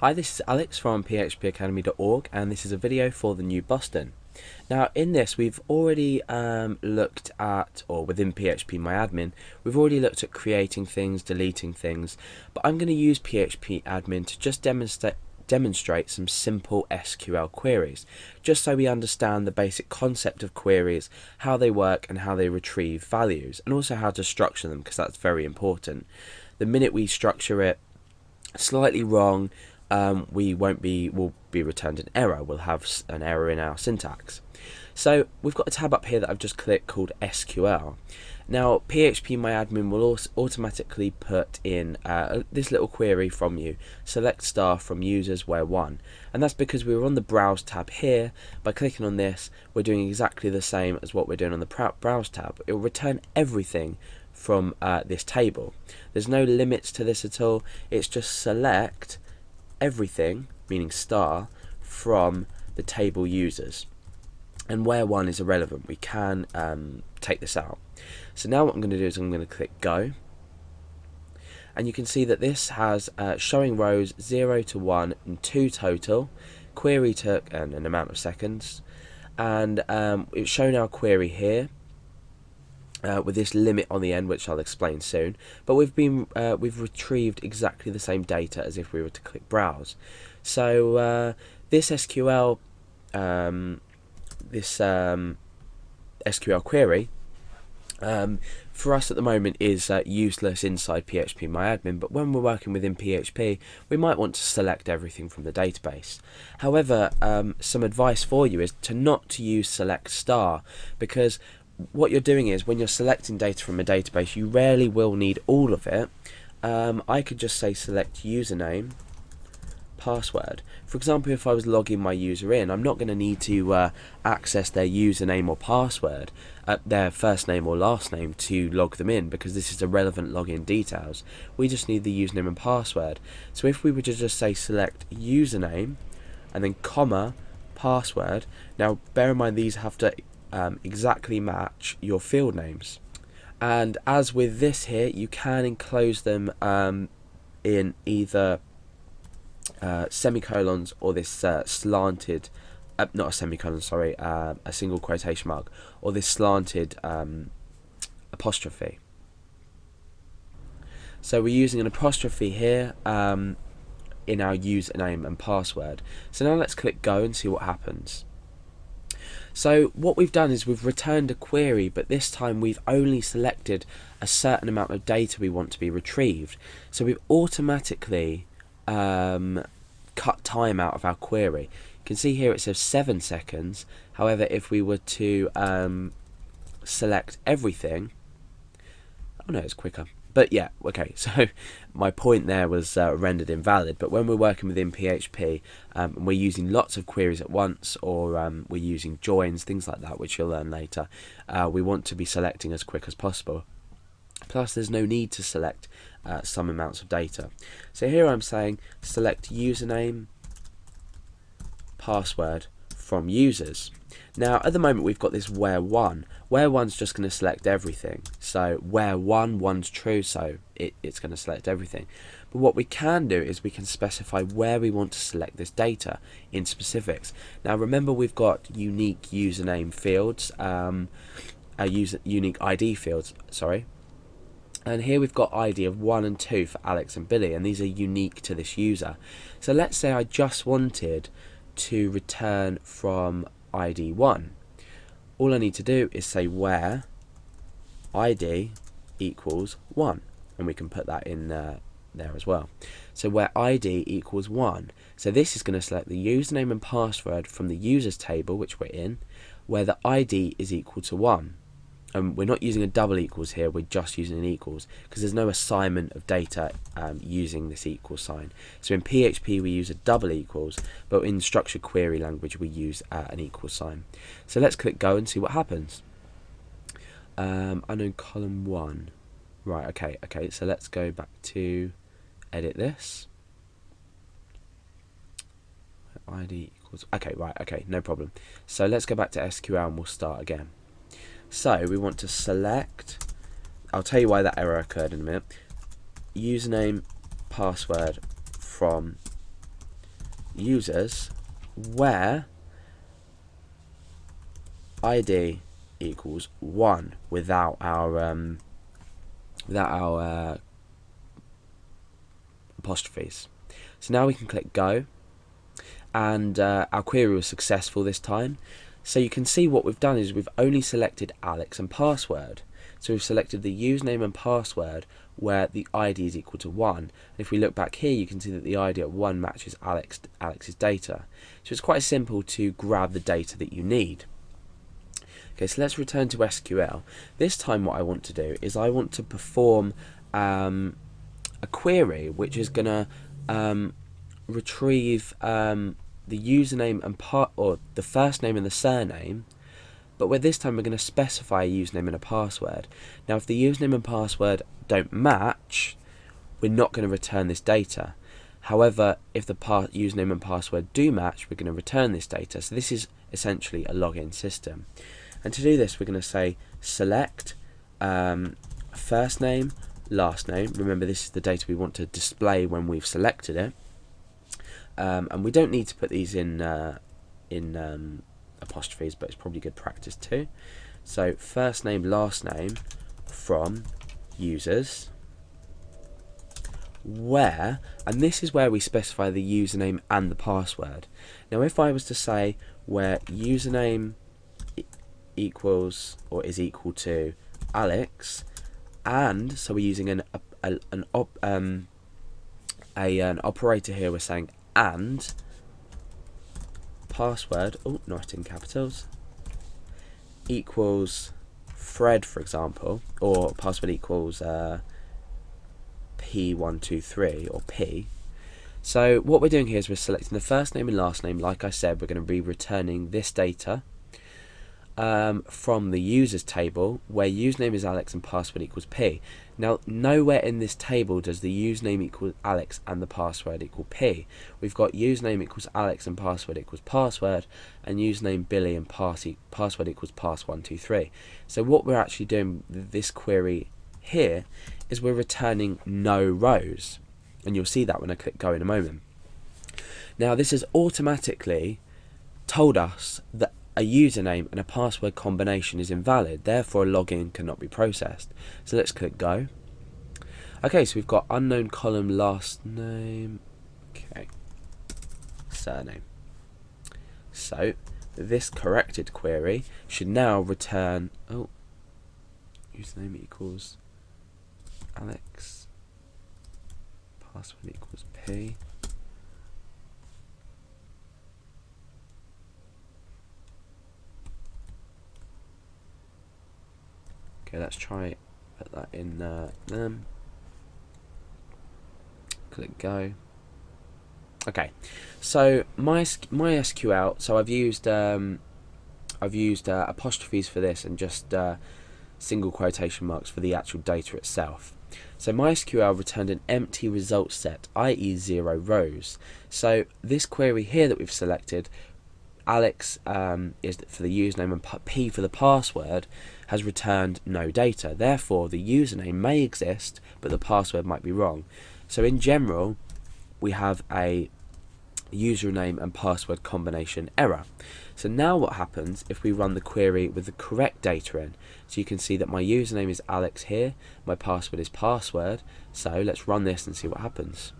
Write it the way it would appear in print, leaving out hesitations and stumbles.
Hi, this is Alex from phpacademy.org, and this is a video for the new Boston. Now, in this, we've already looked at, or within PHP we've already looked at creating things, deleting things, but I'm going to use PHP admin to just demonstrate some simple SQL queries, just so we understand the basic concept of queries, how they work and how they retrieve values, and also how to structure them, because that's very important. The minute we structure it slightly wrong, we'll be returned an error. We'll have an error in our syntax. So we've got a tab up here that I've just clicked called SQL. Now PHP will also automatically put in this little query from you: select star from users where one, and that's because we were on the browse tab here. By clicking on this, we're doing exactly the same as what we're doing on the browse tab. It will return everything from this table. There's no limits to this at all. It's just select everything, meaning star, from the table users, and where one is irrelevant. We can take this out. So now what I'm going to do is I'm going to click go, and you can see that this has showing rows 0 to 1 and 2 total. Query took an amount of seconds, and it's shown our query here with this limit on the end, which I'll explain soon. But we've retrieved exactly the same data as if we were to click browse. So this SQL SQL query for us at the moment is useless inside PHP but when we're working within PHP, we might want to select everything from the database. However, some advice for you is not to use select star, because what you're doing is when you're selecting data from a database, you rarely will need all of it. I could just say select username, password. For example, if I was logging my user in, I'm not going to need to access their username or password, their first name or last name, to log them in, because this is irrelevant login details. We just need the username and password. So if we were to just say select username and then comma password, now bear in mind these have to exactly match your field names, and as with this here, you can enclose them in either semicolons or this slanted, not a semicolon, sorry, a single quotation mark, or this slanted apostrophe. So we're using an apostrophe here in our username and password. So now let's click go and see what happens. So what we've done is we've returned a query, but this time we've only selected a certain amount of data we want to be retrieved. So we've automatically cut time out of our query. You can see here it says 7 seconds. However, if we were to select everything, oh no, it's quicker. But yeah, okay, so my point there was rendered invalid. But when we're working within PHP, we're using lots of queries at once, or we're using joins, things like that, which you'll learn later, we want to be selecting as quick as possible. Plus, there's no need to select some amounts of data. So here I'm saying select username, password from users. Now at the moment we've got this where one. Where one's just going to select everything. So where one's true, so it's going to select everything. But what we can do is we can specify where we want to select this data in specifics. Now remember, we've got unique username fields, unique ID fields, sorry. And here we've got ID of 1 and 2 for Alex and Billy, and these are unique to this user. So let's say I just wanted to return from ID 1. All I need to do is say where ID equals 1, and we can put that in there as well. So where ID equals 1. So this is going to select the username and password from the users table, which we're in, where the ID is equal to 1. And we're not using a double equals here, we're just using an equals, because there's no assignment of data using this equal sign. So in PHP we use a double equals, but in structured query language we use an equal sign. So let's click go and see what happens. Unknown column 1. Right, okay, so let's go back to edit this. ID equals, okay, no problem. So let's go back to SQL and we'll start again. So we want to select, I'll tell you why that error occurred in a minute, username, password from users where ID equals 1 without our apostrophes. So now we can click go, and our query was successful this time. So you can see what we've done is we've only selected Alex and password. So we've selected the username and password where the ID is equal to 1. And if we look back here, you can see that the ID at 1 matches Alex's data. So it's quite simple to grab the data that you need. Okay, so let's return to SQL. This time what I want to do is I want to perform a query which is going to retrieve the username and or the first name and the surname, but with this time we're going to specify a username and a password. Now if the username and password don't match, we're not going to return this data. However, if the username and password do match, we're going to return this data. So this is essentially a login system. And to do this, we're going to say select first name, last name. Remember, this is the data we want to display when we've selected it. And we don't need to put these in apostrophes, but it's probably good practice too. So first name, last name from users where, and this is where we specify the username and the password. Now if I was to say where username equals or is equal to Alex, and so we're using an operator here, we're saying and password, oh, not in capitals, equals Fred, for example, or password equals P123 or P. So what we're doing here is we're selecting the first name and last name. Like I said, we're going to be returning this data from the users table where username is Alex and password equals P. Now nowhere in this table does the username equal Alex and the password equal P. We've got username equals Alex and password equals password, and username Billy and password equals pass123. So what we're actually doing with this query here is we're returning no rows, and you'll see that when I click go in a moment. Now this has automatically told us that a username and a password combination is invalid, therefore a login cannot be processed. So let's click go. Okay, so we've got unknown column, last name, okay, surname. So this corrected query should now return, oh, username equals Alex, password equals P. Okay, let's try put that in click go. Okay, so my SQL. So I've used apostrophes for this and just single quotation marks for the actual data itself. So MySQL returned an empty result set, i.e. 0 rows. So this query here that we've selected, Alex is for the username and P for the password, has returned no data. Therefore, the username may exist, but the password might be wrong. So in general, we have a username and password combination error. So now what happens if we run the query with the correct data in? So you can see that my username is Alex here, my password is password. So let's run this and see what happens.